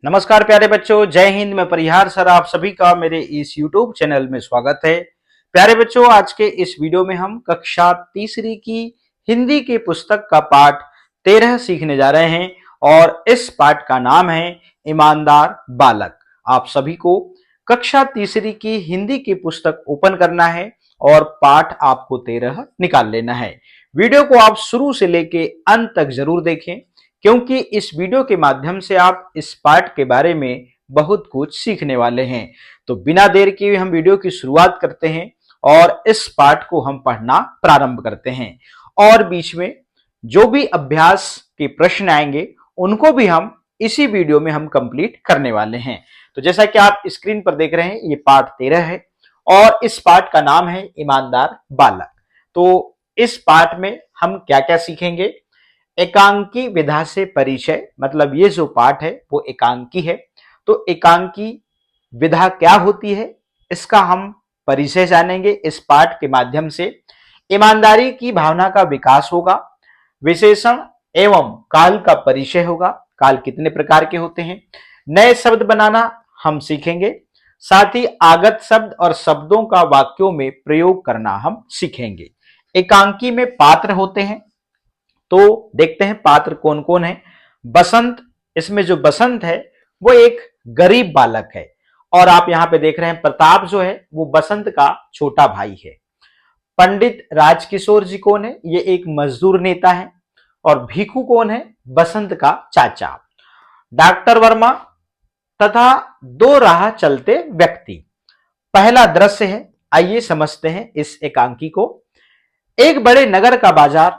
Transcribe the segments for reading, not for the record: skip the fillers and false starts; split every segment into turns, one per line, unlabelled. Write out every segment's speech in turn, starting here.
नमस्कार प्यारे बच्चों, जय हिंद। मैं परिहार सर आप सभी का मेरे इस YouTube चैनल में स्वागत है। प्यारे बच्चों, आज के इस वीडियो में हम कक्षा तीसरी की हिंदी की पुस्तक का पाठ 13 सीखने जा रहे हैं और इस पाठ का नाम है ईमानदार बालक। आप सभी को कक्षा तीसरी की हिंदी की पुस्तक ओपन करना है और पाठ आपको 13 निकाल लेना है। वीडियो को आप शुरू से लेके अंत तक जरूर देखें, क्योंकि इस वीडियो के माध्यम से आप इस पाठ के बारे में बहुत कुछ सीखने वाले हैं। तो बिना देर किए हम वीडियो की शुरुआत करते हैं और इस पाठ को हम पढ़ना प्रारंभ करते हैं। और बीच में जो भी अभ्यास के प्रश्न आएंगे उनको भी हम इसी वीडियो में हम कंप्लीट करने वाले हैं। तो जैसा कि आप स्क्रीन पर देख रहे हैं, ये पाठ 13 है और इस पाठ का नाम है ईमानदार बालक। तो इस पाठ में हम क्या क्या सीखेंगे? एकांकी विधा से परिचय, मतलब ये जो पाठ है वो एकांकी है। तो एकांकी विधा क्या होती है इसका हम परिचय जानेंगे इस पाठ के माध्यम से। ईमानदारी की भावना का विकास होगा। विशेषण एवं काल का परिचय होगा, काल कितने प्रकार के होते हैं। नए शब्द बनाना हम सीखेंगे, साथ ही आगत शब्द और शब्दों का वाक्यों में प्रयोग करना हम सीखेंगे। एकांकी में पात्र होते हैं, तो देखते हैं पात्र कौन कौन है। बसंत, इसमें जो बसंत है वो एक गरीब बालक है और आप यहां पे देख रहे हैं प्रताप जो है वो बसंत का छोटा भाई है। पंडित राजकिशोर जी कौन है? ये एक मजदूर नेता है। और भीखू कौन है? बसंत का चाचा। डॉक्टर वर्मा तथा दो राह चलते व्यक्ति। पहला दृश्य है, आइए समझते हैं इस एकांकी को। एक बड़े नगर का बाजार,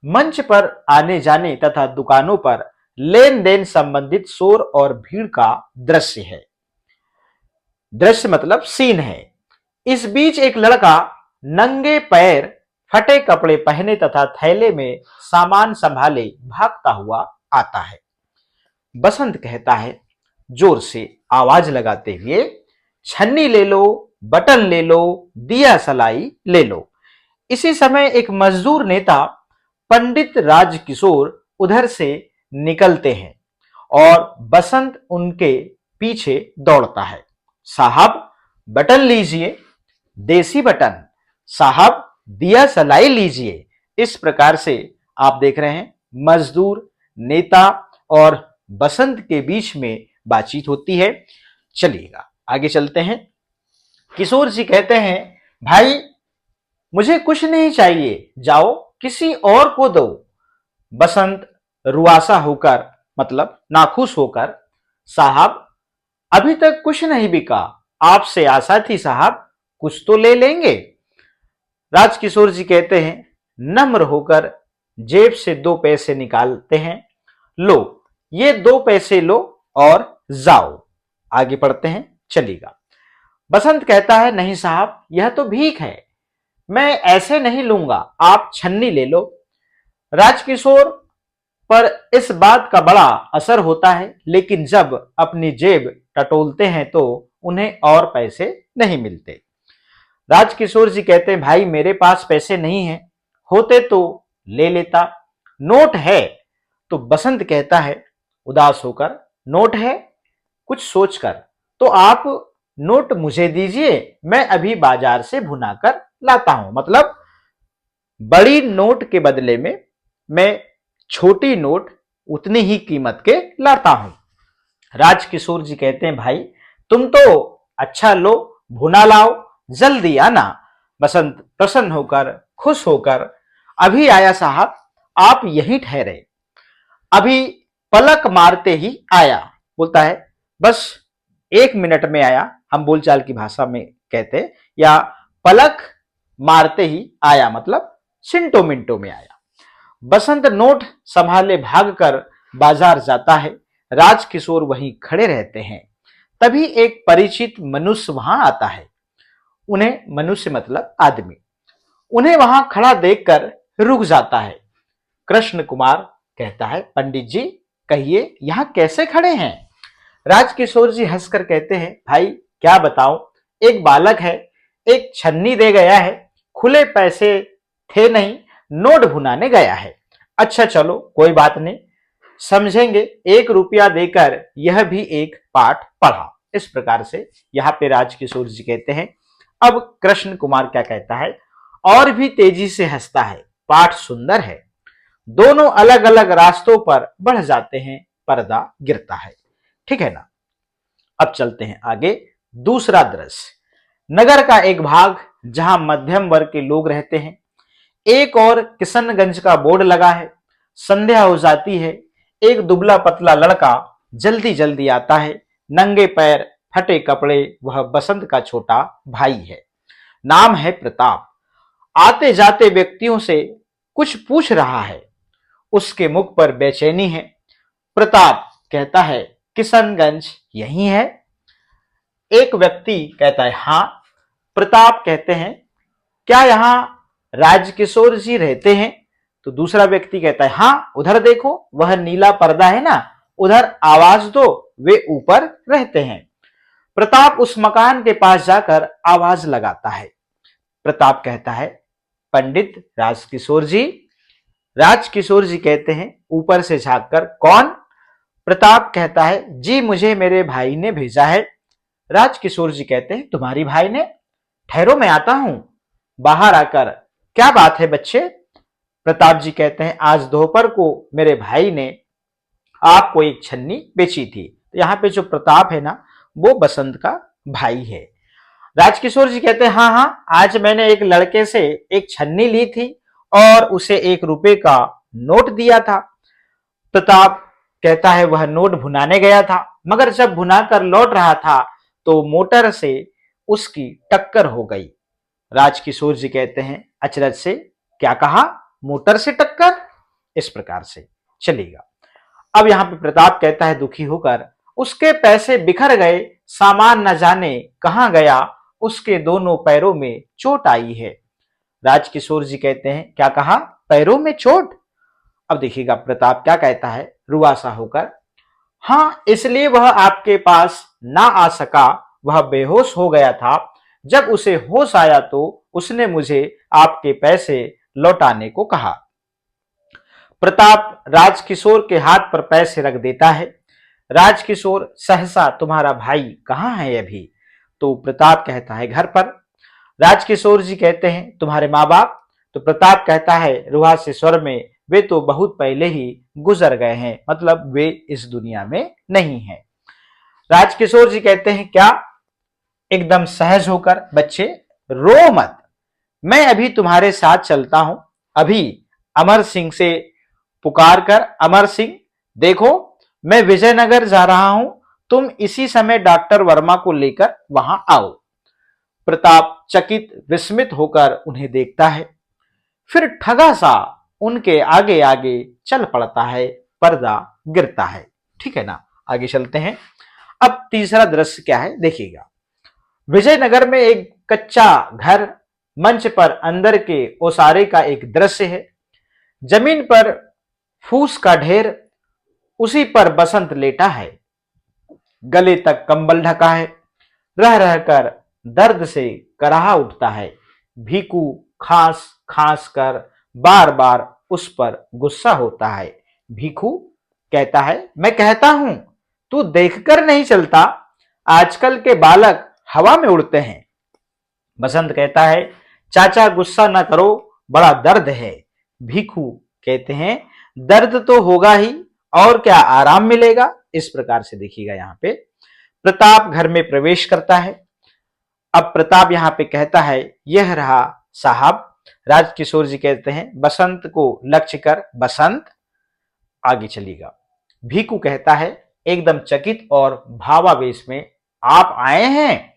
मंच पर आने जाने तथा दुकानों पर लेन देन संबंधित शोर और भीड़ का दृश्य है। दृश्य मतलब सीन है। इस बीच एक लड़का नंगे पैर, फटे कपड़े पहने तथा थैले में सामान संभाले भागता हुआ आता है। बसंत कहता है जोर से आवाज लगाते हुए, छन्नी ले लो, बटन ले लो, दिया सलाई ले लो। इसी समय एक मजदूर नेता पंडित राजकिशोर उधर से निकलते हैं और बसंत उनके पीछे दौड़ता है। साहब बटन लीजिए, देसी बटन। साहब दिया सलाई लीजिए। इस प्रकार से आप देख रहे हैं मजदूर, नेता और बसंत के बीच में बातचीत होती है। चलिएगा आगे चलते हैं। किशोर जी कहते हैं, भाई मुझे कुछ नहीं चाहिए, जाओ किसी और को दो। बसंत रुआसा होकर, मतलब नाखुश होकर, साहब अभी तक कुछ नहीं बिका, आपसे आशा थी साहब, कुछ तो ले लेंगे। राजकिशोर जी कहते हैं, नम्र होकर जेब से 2 पैसे निकालते हैं। लो ये 2 पैसे लो और जाओ। आगे पढ़ते हैं, चलिएगा। बसंत कहता है, नहीं साहब यह तो भीख है, मैं ऐसे नहीं लूंगा, आप छन्नी ले लो। राजकिशोर पर इस बात का बड़ा असर होता है, लेकिन जब अपनी जेब टटोलते हैं तो उन्हें और पैसे नहीं मिलते। राजकिशोर जी कहते हैं, भाई मेरे पास पैसे नहीं हैं, होते तो ले लेता। नोट है? तो बसंत कहता है उदास होकर, नोट है? कुछ सोचकर, तो आप नोट मुझे दीजिए, मैं अभी बाजार से भुनाकर लाता हूं। मतलब बड़ी नोट के बदले में मैं छोटी नोट उतनी ही कीमत के लाता हूं। राजकिशोर जी कहते हैं, भाई तुम तो अच्छा लो, भुना लाओ, जल्दी आना। बसंत प्रसन्न होकर, खुश होकर, अभी आया साहब, आप यहीं ठहरे, अभी पलक मारते ही आया। बोलता है बस 1 मिनट में आया, हम बोलचाल की भाषा में कहते, या पलक मारते ही आया मतलब सिंटो मिनटों में आया। बसंत नोट संभाले भागकर बाजार जाता है। राजकिशोर वहीं खड़े रहते हैं। तभी एक परिचित मनुष्य वहां आता है। उन्हें, मनुष्य मतलब आदमी, उन्हें वहां खड़ा देखकर रुक जाता है। कृष्ण कुमार कहता है, पंडित जी कहिए यहां कैसे खड़े हैं? राजकिशोर जी हंसकर कहते हैं, भाई क्या बताऊं, एक बालक है, एक छन्नी दे गया है, खुले पैसे थे नहीं, नोट भुनाने गया है। अच्छा चलो कोई बात नहीं, समझेंगे, 1 रुपया देकर यह भी एक पाठ पढ़ा। इस प्रकार से यहाँ पे राजकिशोर जी कहते हैं। अब कृष्ण कुमार क्या कहता है, और भी तेजी से हंसता है, पाठ सुंदर है, दोनों अलग अलग रास्तों पर बढ़ जाते हैं, पर्दा गिरता है। ठीक है ना। अब चलते हैं आगे। दूसरा दृश्य, नगर का एक भाग जहां मध्यम वर्ग के लोग रहते हैं। एक और किशनगंज का बोर्ड लगा है। संध्या हो जाती है। एक दुबला पतला लड़का जल्दी जल्दी आता है, नंगे पैर, फटे कपड़े। वह बसंत का छोटा भाई है। नाम है प्रताप। आते जाते व्यक्तियों से कुछ पूछ रहा है। उसके मुख पर बेचैनी है। प्रताप कहता है, किशनगंज यही है? एक व्यक्ति कहता है, हाँ। प्रताप कहते हैं, क्या यहां राजकिशोर जी रहते हैं? तो दूसरा व्यक्ति कहता है, हाँ, उधर देखो, वह नीला पर्दा है ना, उधर आवाज दो, वे ऊपर रहते हैं। प्रताप उस मकान के पास जाकर आवाज लगाता है। प्रताप कहता है, पंडित राजकिशोर जी? राजकिशोर जी कहते हैं ऊपर से झांककर, कौन? प्रताप कहता है, जी मुझे मेरे भाई ने भेजा है। राजकिशोर जी कहते हैं, तुम्हारी भाई ने? ठहरो, मैं आता हूं। बाहर आकर, क्या बात है बच्चे? प्रताप जी कहते हैं, आज दोपहर को मेरे भाई ने आपको एक छन्नी बेची थी। तो यहाँ पे जो प्रताप है ना, वो बसंत का भाई है। राजकिशोर जी कहते हैं, हाँ हाँ, आज मैंने एक लड़के से एक छन्नी ली थी और उसे 1 रुपए का नोट दिया था। प्रताप कहता है, वह नोट भुनाने गया था, मगर जब भुनाकर लौट रहा था तो मोटर से उसकी टक्कर हो गई। राजकिशोर जी कहते हैं अचरज से, क्या कहा? मोटर से टक्कर? इस प्रकार से चलेगा। अब यहां पे प्रताप कहता है दुखी होकर, उसके पैसे बिखर गए, सामान न जाने कहां गया, उसके दोनों पैरों में चोट आई है। राजकिशोर जी कहते हैं, क्या कहा? पैरों में चोट? अब देखिएगा प्रताप क्या कहता है रुआसा होकर, हाँ, इसलिए वह आपके पास ना आ सका, वह बेहोश हो गया था। जब उसे होश आया तो उसने मुझे आपके पैसे लौटाने को कहा। प्रताप राजकिशोर के हाथ पर पैसे रख देता है। राजकिशोर, सहसा तुम्हारा भाई कहाँ है अभी? तो प्रताप कहता है, घर पर। राजकिशोर जी कहते हैं, तुम्हारे माँ बाप? तो प्रताप कहता है रुहासे स्वर में, वे तो बहुत पहले ही गुजर गए हैं, मतलब वे इस दुनिया में नहीं हैं। राजकिशोर जी कहते हैं, क्या? एकदम सहज होकर, बच्चे रो मत, मैं अभी तुम्हारे साथ चलता हूं। अभी अमर सिंह से पुकार कर, अमर सिंह देखो, मैं विजयनगर जा रहा हूं, तुम इसी समय डॉक्टर वर्मा को लेकर वहां आओ। प्रताप चकित विस्मित होकर उन्हें देखता है, फिर ठगा सा उनके आगे आगे चल पड़ता है, पर्दा गिरता है। ठीक है ना। आगे चलते हैं। अब तीसरा दृश्य क्या है देखिएगा। विजयनगर में एक कच्चा घर, मंच पर अंदर के ओसारे का एक दृश्य है। जमीन पर फूस का ढेर, उसी पर बसंत लेटा है, गले तक कंबल ढका है, रह रहकर दर्द से कराहा उठता है। भीकू खांस खांस कर बार बार उस पर गुस्सा होता है। भीखू कहता है, मैं कहता हूं तू देखकर नहीं चलता, आजकल के बालक हवा में उड़ते हैं। बसंत कहता है, चाचा गुस्सा न करो, बड़ा दर्द है। भीखू कहते हैं, दर्द तो होगा ही, और क्या आराम मिलेगा? इस प्रकार से देखिएगा। यहाँ पे प्रताप घर में प्रवेश करता है। अब प्रताप यहाँ पे कहता है, यह रहा साहब। राजकिशोर जी कहते हैं, बसंत को लक्ष्य कर, बसंत। आगे चलिएगा। भीखू कहता है एकदम चकित और भावावेश में, आप आए हैं?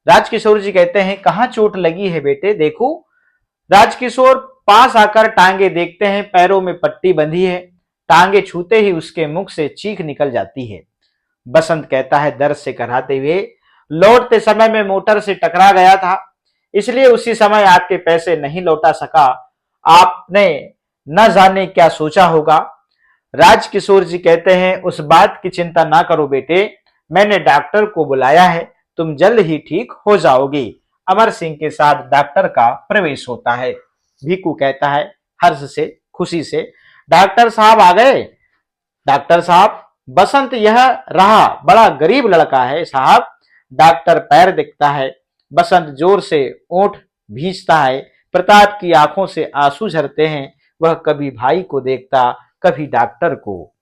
राजकिशोर जी कहते हैं, कहां चोट लगी है बेटे, देखो। राजकिशोर पास आकर टांगे देखते हैं, पैरों में पट्टी बंधी है। टांगे छूते ही उसके मुख से चीख निकल जाती है। बसंत कहता है दर्द से कराहते हुए, लौटते समय में मोटर से टकरा गया था, इसलिए उसी समय आपके पैसे नहीं लौटा सका। आपने न जाने क्या सोचा होगा। राजकिशोर जी कहते हैं, उस बात की चिंता ना करो बेटे, मैंने डॉक्टर को बुलाया है, तुम जल्द ही ठीक हो जाओगे। अमर सिंह के साथ डॉक्टर का प्रवेश होता है। भीकू कहता है हर्ष से, खुशी से, डॉक्टर साहब आ गए? डॉक्टर साहब, बसंत यह रहा बड़ा गरीब लड़का है साहब। डॉक्टर पैर दिखता है। बसंत जोर से ओंठ भींचता है। प्रताप की आंखों से आंसू झरते हैं। वह कभी भाई को देखता, कभी डॉक्टर को।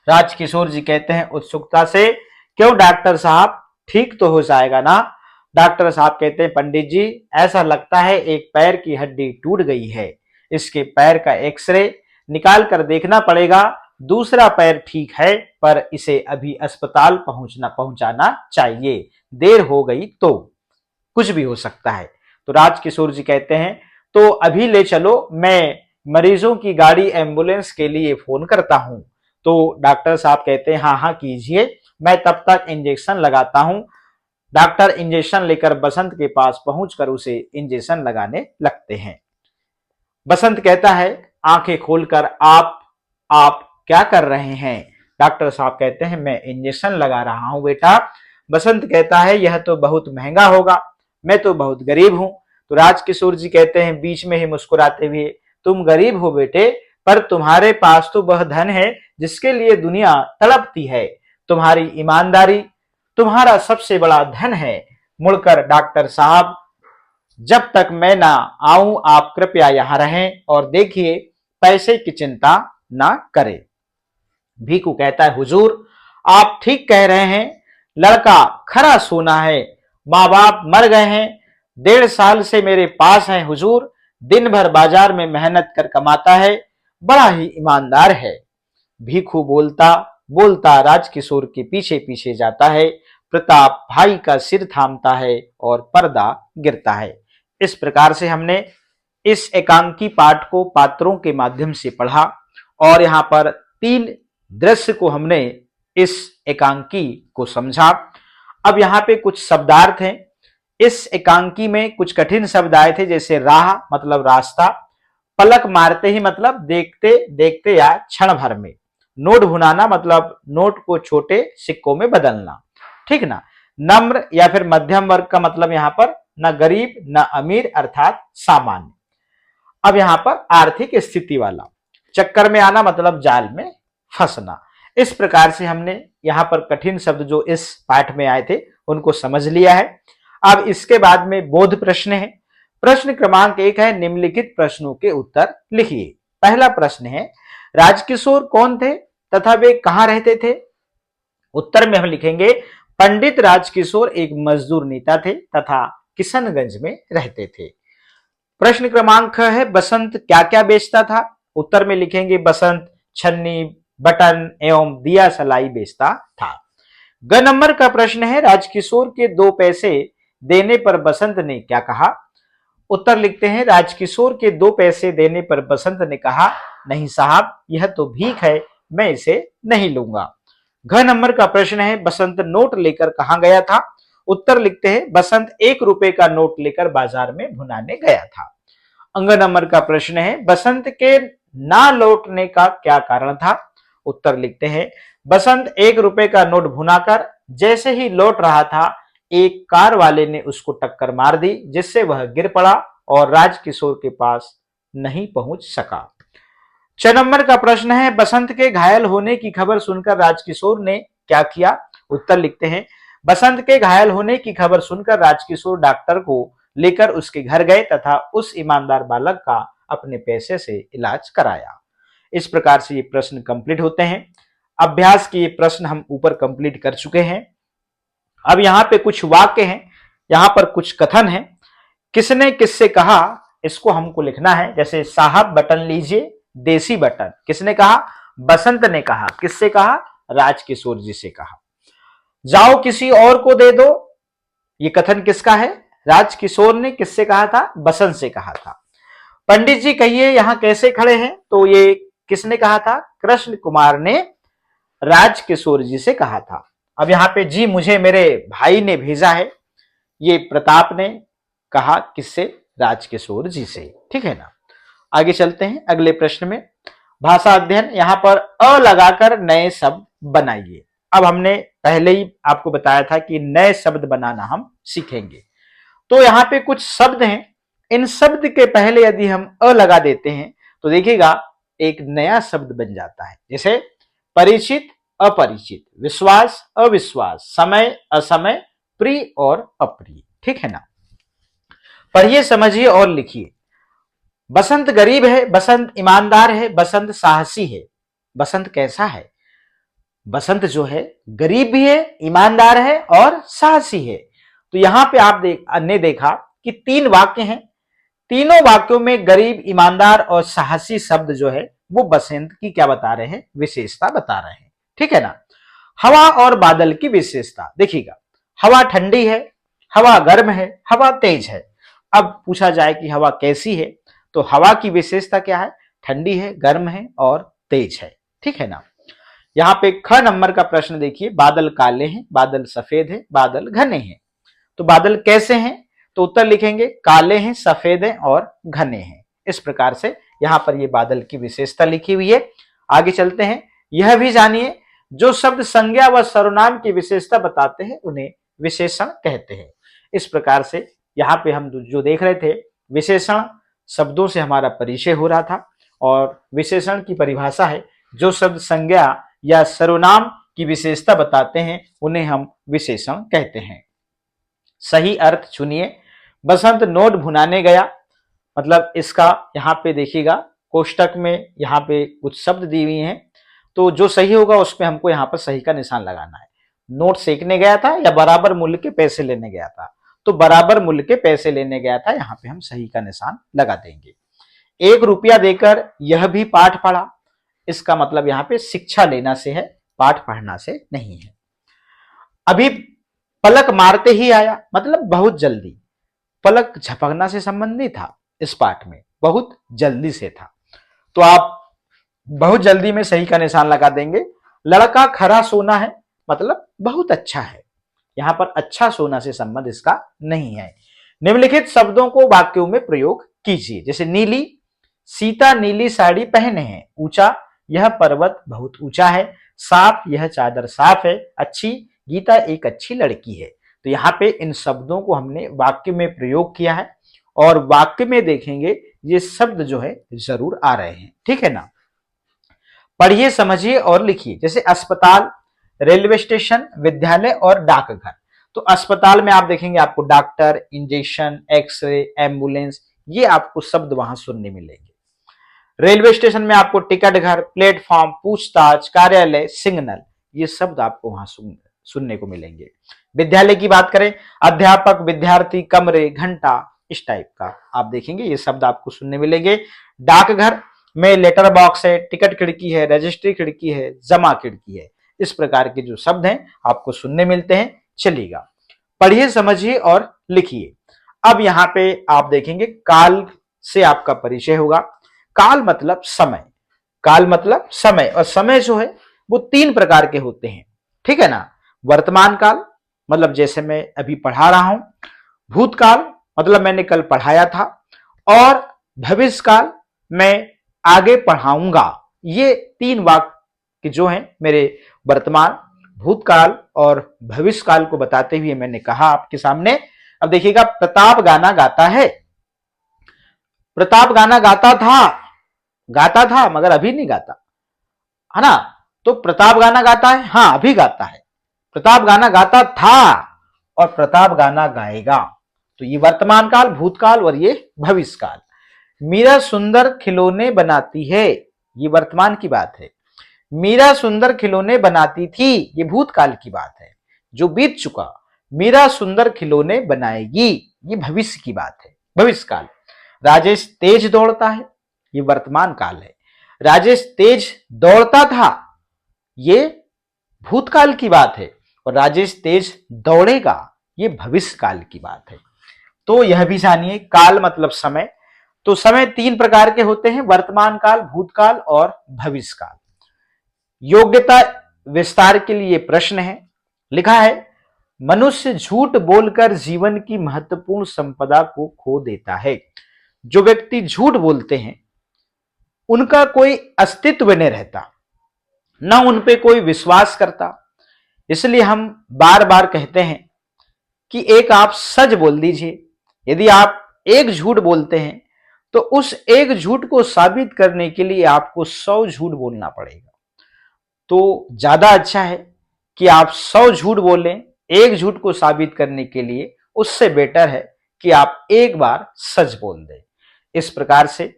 राजकिशोर जी कहते हैं उत्सुकता से, क्यों डॉक्टर साहब, ठीक तो हो जाएगा ना? डॉक्टर साहब कहते हैं पंडित जी, ऐसा लगता है एक पैर की हड्डी टूट गई है। इसके पैर का एक्सरे निकाल कर देखना पड़ेगा। दूसरा पैर ठीक है, पर इसे अभी अस्पताल पहुंचाना चाहिए। देर हो गई तो कुछ भी हो सकता है। तो राजकिशोर जी कहते हैं तो अभी ले चलो, मैं मरीजों की गाड़ी एम्बुलेंस के लिए फोन करता हूं। तो डॉक्टर साहब कहते हैं हाँ हाँ कीजिए, मैं तब तक इंजेक्शन लगाता हूं। डॉक्टर इंजेक्शन लेकर बसंत के पास पहुंचकर उसे इंजेक्शन लगाने लगते हैं। बसंत कहता है आंखें खोलकर, आप क्या कर रहे हैं? डॉक्टर साहब कहते हैं मैं इंजेक्शन लगा रहा हूं बेटा। बसंत कहता है यह तो बहुत महंगा होगा, मैं तो बहुत गरीब हूं। तो राजकिशोर जी कहते हैं बीच में ही मुस्कुराते हुए, तुम गरीब हो बेटे, पर तुम्हारे पास तो वह धन है जिसके लिए दुनिया तड़पती है। तुम्हारी ईमानदारी तुम्हारा सबसे बड़ा धन है। मुड़कर डॉक्टर साहब, जब तक मैं ना आऊं आप कृपया यहां रहें और देखिए, पैसे की चिंता ना करें। भीखू कहता है हुजूर, आप ठीक कह रहे हैं, लड़का खरा सोना है। माँ बाप मर गए हैं, 1.5 साल से मेरे पास है हुजूर। दिन भर बाजार में मेहनत कर कमाता है, बड़ा ही ईमानदार है। भीखू बोलता बोलता राजकिशोर के पीछे पीछे जाता है। प्रताप भाई का सिर थामता है और पर्दा गिरता है। इस प्रकार से हमने इस एकांकी पाठ को पात्रों के माध्यम से पढ़ा और यहाँ पर 3 दृश्य को हमने इस एकांकी को समझा। अब यहाँ पे कुछ शब्दार्थ हैं। इस एकांकी में कुछ कठिन शब्द आए थे, जैसे राह मतलब रास्ता, पलक मारते ही मतलब देखते देखते या क्षण भर में, नोट भुनाना मतलब नोट को छोटे सिक्कों में बदलना, ठीक ना। नम्र या फिर मध्यम वर्ग का मतलब यहाँ पर न गरीब न अमीर अर्थात सामान्य। अब यहाँ पर आर्थिक स्थिति वाला, चक्कर में आना मतलब जाल में फंसना। इस प्रकार से हमने यहाँ पर कठिन शब्द जो इस पाठ में आए थे उनको समझ लिया है। अब इसके बाद में बोध प्रश्न है। प्रश्न क्रमांक 1 है, निम्नलिखित प्रश्नों के उत्तर लिखिए। पहला प्रश्न है, राजकिशोर कौन थे तथा वे कहां रहते थे? उत्तर में हम लिखेंगे, पंडित राजकिशोर एक मजदूर नेता थे तथा किशनगंज में रहते थे। प्रश्न क्रमांक है, बसंत क्या क्या बेचता था? उत्तर में लिखेंगे, बसंत छन्नी, बटन एवं दिया सलाई बेचता था। ग नंबर का प्रश्न है, राजकिशोर के 2 पैसे देने पर बसंत ने क्या कहा? उत्तर लिखते हैं, राजकिशोर के 2 पैसे देने पर बसंत ने कहा, नहीं साहब, यह तो भीख है, मैं इसे नहीं लूंगा। घ नंबर का प्रश्न है, बसंत नोट लेकर कहां गया था? उत्तर लिखते हैं, बसंत 1 रुपए का नोट लेकर बाजार में भुनाने गया था। अंग नंबर का प्रश्न है, बसंत के ना लौटने का क्या कारण था? उत्तर लिखते हैं, बसंत 1 रुपए का नोट भुनाकर जैसे ही लौट रहा था, एक कार वाले ने उसको टक्कर मार दी, जिससे वह गिर पड़ा और राजकिशोर के पास नहीं पहुंच सका। 6 नंबर का प्रश्न है, बसंत के घायल होने की खबर सुनकर राजकिशोर ने क्या किया? उत्तर लिखते हैं, बसंत के घायल होने की खबर सुनकर राजकिशोर डॉक्टर को लेकर उसके घर गए तथा उस ईमानदार बालक का अपने पैसे से इलाज कराया। इस प्रकार से ये प्रश्न कंप्लीट होते हैं। अभ्यास के ये प्रश्न हम ऊपर कंप्लीट कर चुके हैं। अब यहाँ पे कुछ वाक्य हैं, यहाँ पर कुछ कथन है। किसने किससे कहा, इसको हमको लिखना है। जैसे साहब बटन लीजिए, देसी बटन, किसने कहा? बसंत ने कहा। किससे कहा? राजकिशोर जी से कहा। जाओ किसी और को दे दो, ये कथन किसका है? राजकिशोर ने किससे कहा था? बसंत से कहा था। पंडित जी कहिए यहां कैसे खड़े हैं, तो ये किसने कहा था? कृष्ण कुमार ने राजकिशोर जी से कहा था। अब यहाँ पे जी मुझे मेरे भाई ने भेजा है, ये प्रताप ने कहा किससे? राजकिशोर जी से, ठीक है ना। आगे चलते हैं अगले प्रश्न में। भाषा अध्ययन, यहां पर अ लगाकर नए शब्द बनाइए। अब हमने पहले ही आपको बताया था कि नए शब्द बनाना हम सीखेंगे। तो यहाँ पे कुछ शब्द हैं, इन शब्द के पहले यदि हम अ लगा देते हैं तो देखिएगा एक नया शब्द बन जाता है। जैसे परिचित अपरिचित, विश्वास अविश्वास, समय असमय, प्रिय और अप्रिय। ठीक है ना। पढ़िए, समझिए और लिखिए। बसंत गरीब है, बसंत ईमानदार है, बसंत साहसी है। बसंत कैसा है? बसंत जो है गरीब भी है, ईमानदार है और साहसी है। तो यहां पे आप ने देखा कि 3 वाक्य हैं। तीनों वाक्यों में गरीब, ईमानदार और साहसी शब्द जो है वो बसंत की क्या बता रहे हैं? विशेषता बता रहे हैं। ठीक है ना। हवा और बादल की विशेषता देखिएगा। हवा ठंडी है, हवा गर्म है, हवा तेज है। अब पूछा जाए कि हवा कैसी है, तो हवा की विशेषता क्या है? ठंडी है, गर्म है और तेज है। ठीक है ना। यहाँ पे ख नंबर का प्रश्न देखिए। बादल काले हैं, बादल सफेद है, बादल घने हैं। तो बादल कैसे हैं? तो उत्तर लिखेंगे काले हैं, सफेद हैं और घने हैं। इस प्रकार से यहां पर ये बादल की विशेषता लिखी हुई है। आगे चलते हैं। यह भी जानिए, जो शब्द संज्ञा व सर्वनाम की विशेषता बताते हैं उन्हें विशेषण कहते हैं। इस प्रकार से यहाँ पे हम जो देख रहे थे, विशेषण शब्दों से हमारा परिचय हो रहा था। और विशेषण की परिभाषा है, जो शब्द संज्ञा या सर्वनाम की विशेषता बताते हैं उन्हें हम विशेषण कहते हैं। सही अर्थ चुनिए। बसंत नोट भुनाने गया, मतलब इसका यहाँ पे देखिएगा कोष्टक में यहाँ पे कुछ शब्द दी हुई हैं, तो जो सही होगा उसमें हमको यहाँ पर सही का निशान लगाना है। नोट सेकने गया था या बराबर मूल्य के पैसे लेने गया था? तो बराबर मूल्य के पैसे लेने गया था, यहाँ पे हम सही का निशान लगा देंगे। 1 रुपया देकर यह भी पाठ पढ़ा, इसका मतलब यहाँ पे शिक्षा लेना से है, पाठ पढ़ना से नहीं है। अभी पलक मारते ही आया, मतलब बहुत जल्दी। पलक झपकना से संबंधित था, इस पाठ में बहुत जल्दी से था, तो आप बहुत जल्दी में सही का निशान लगा देंगे। लड़का खरा सोना है, मतलब बहुत अच्छा है। यहां पर अच्छा सोना से संबंध इसका नहीं है। निम्नलिखित शब्दों को वाक्यों में प्रयोग कीजिए। जैसे नीली, सीता नीली साड़ी पहने हैं। ऊंचा, यह पर्वत बहुत ऊंचा है। साफ, यह चादर साफ है। अच्छी, गीता एक अच्छी लड़की है। तो यहाँ पे इन शब्दों को हमने वाक्य में प्रयोग किया है और वाक्य में देखेंगे ये शब्द जो है जरूर आ रहे हैं। ठीक है ना। पढ़िए, समझिए और लिखिए। जैसे अस्पताल, रेलवे स्टेशन, विद्यालय और डाकघर। तो अस्पताल में आप देखेंगे आपको डॉक्टर, इंजेक्शन, एक्सरे, एम्बुलेंस, ये आपको शब्द वहां सुनने मिलेंगे। रेलवे स्टेशन में आपको टिकट घर, प्लेटफॉर्म, पूछताछ, कार्यालय, सिग्नल, ये शब्द आपको वहां सुनने को मिलेंगे। विद्यालय की बात करें, अध्यापक, विद्यार्थी, कमरे, घंटा, इस टाइप का आप देखेंगे ये शब्द आपको सुनने मिलेंगे। डाकघर में लेटर बॉक्स है, टिकट खिड़की है, रजिस्ट्री खिड़की है, जमा खिड़की है। इस प्रकार के जो शब्द हैं आपको सुनने मिलते हैं। चलिएगा, पढ़िए, समझिए और लिखिए। अब यहाँ पे आप देखेंगे काल से आपका परिचय होगा। काल मतलब समय, काल मतलब समय, और समय जो है वो 3 प्रकार के होते हैं। ठीक है ना। वर्तमान काल, मतलब जैसे मैं अभी पढ़ा रहा हूं। भूतकाल, मतलब मैंने कल पढ़ाया था। और भविष्य काल, मैं आगे पढ़ाऊंगा। ये 3 वाक्य जो हैं मेरे वर्तमान, भूतकाल और भविष्य काल को बताते हुए मैंने कहा आपके सामने। अब देखिएगा, प्रताप गाना गाता है। प्रताप गाना गाता था मगर अभी नहीं गाता है ना। तो प्रताप गाना गाता है, हाँ अभी गाता है। प्रताप गाना गाता था और प्रताप गाना गाएगा। तो ये वर्तमान काल, भूतकाल और ये भविष्य काल। मीरा सुंदर खिलौने बनाती है, ये वर्तमान की बात है। मीरा सुंदर खिलौने बनाती थी, ये भूतकाल की बात है जो बीत चुका। मीरा सुंदर खिलौने बनाएगी, ये भविष्य की बात है, भविष्य काल। राजेश तेज दौड़ता है, ये वर्तमान काल है। राजेश तेज दौड़ता था, ये भूतकाल की बात है। और राजेश तेज दौड़ेगा, ये भविष्य काल की बात है। तो यह भी जानिए, काल मतलब समय। तो समय 3 प्रकार के होते हैं, वर्तमान काल, भूतकाल और भविष्य काल। योग्यता विस्तार के लिए प्रश्न है। लिखा है, मनुष्य झूठ बोलकर जीवन की महत्वपूर्ण संपदा को खो देता है। जो व्यक्ति झूठ बोलते हैं उनका कोई अस्तित्व नहीं रहता, ना उन पे कोई विश्वास करता। इसलिए हम बार बार कहते हैं कि एक आप सच बोल दीजिए। यदि आप एक झूठ बोलते हैं तो उस एक झूठ को साबित करने के लिए आपको 100 झूठ बोलना पड़ेगा। तो ज्यादा अच्छा है कि आप 100 झूठ बोलें एक झूठ को साबित करने के लिए, उससे बेटर है कि आप एक बार सच बोल दें। इस प्रकार से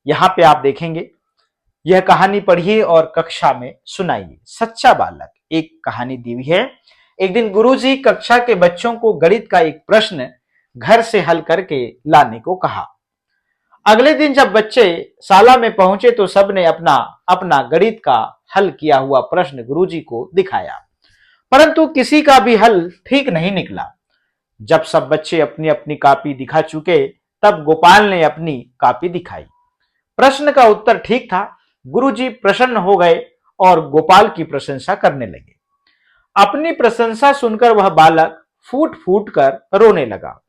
यहां पे आप देखेंगे, यह कहानी पढ़िए और कक्षा में सुनाइए। सच्चा बालक, एक कहानी दी हुई है। एक दिन गुरुजी कक्षा के बच्चों को गणित का एक प्रश्न घर से हल करके लाने को कहा। अगले दिन जब बच्चे शाला में पहुंचे तो सबने अपना अपना गणित का हल किया हुआ प्रश्न गुरुजी को दिखाया, परंतु किसी का भी हल ठीक नहीं निकला। जब सब बच्चे अपनी अपनी कॉपी दिखा चुके, तब गोपाल ने अपनी कॉपी दिखाई। प्रश्न का उत्तर ठीक था। गुरुजी प्रसन्न हो गए और गोपाल की प्रशंसा करने लगे। अपनी प्रशंसा सुनकर वह बालक फूट फूट कर रोने लगा।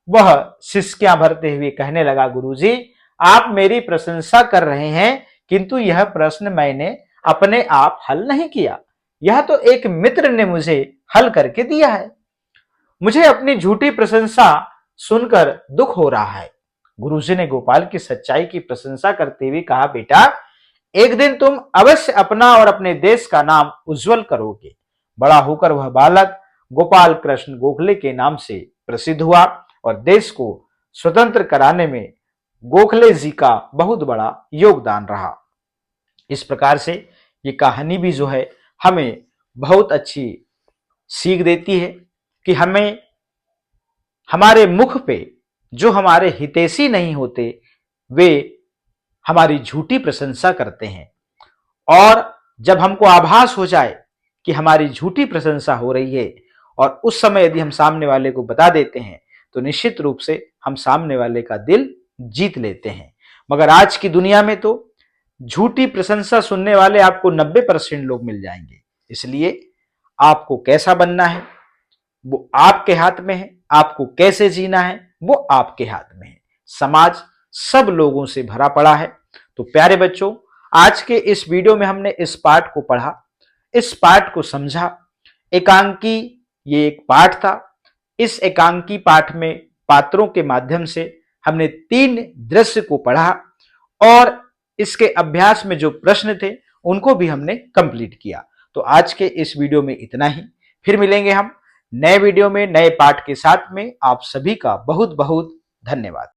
वह सिसकियां भरते हुए कहने लगा, गुरुजी, आप मेरी प्रशंसा कर रहे हैं, किंतु यह प्रश्न मैंने अपने आप हल नहीं किया। यह तो एक मित्र ने मुझे हल करके दिया है। मुझे अपनी झूठी प्रशंसा सुनकर दुख हो रहा है। गुरुजी ने गोपाल की सच्चाई की प्रशंसा करते हुए कहा, बेटा, एक दिन तुम अवश्य अपना और अपने देश का नाम उज्जवल करोगे। बड़ा होकर वह बालक गोपाल कृष्ण गोखले के नाम से प्रसिद्ध हुआ और देश को स्वतंत्र कराने में गोखले जी का बहुत बड़ा योगदान रहा। इस प्रकार से ये कहानी भी जो है हमें बहुत अच्छी सीख देती है कि हमें हमारे मुख पे जो हमारे हितैषी नहीं होते, वे हमारी झूठी प्रशंसा करते हैं, और जब हमको आभास हो जाए कि हमारी झूठी प्रशंसा हो रही है और उस समय यदि हम सामने वाले को बता देते हैं, तो निश्चित रूप से हम सामने वाले का दिल जीत लेते हैं। मगर आज की दुनिया में तो झूठी प्रशंसा सुनने वाले आपको 90% लोग मिल जाएंगे। इसलिए आपको कैसा बनना है वो आपके हाथ में है, आपको कैसे जीना है वो आपके हाथ में है। समाज सब लोगों से भरा पड़ा है। तो प्यारे बच्चों, आज के इस वीडियो में हमने इस पाठ को पढ़ा, इस पाठ को समझा। एकांकी ये एक पाठ था। इस एकांकी पाठ में पात्रों के माध्यम से हमने 3 दृश्य को पढ़ा और इसके अभ्यास में जो प्रश्न थे उनको भी हमने कंप्लीट किया। तो आज के इस वीडियो में इतना ही। फिर मिलेंगे हम नए वीडियो में नए पाठ के साथ में। आप सभी का बहुत बहुत धन्यवाद।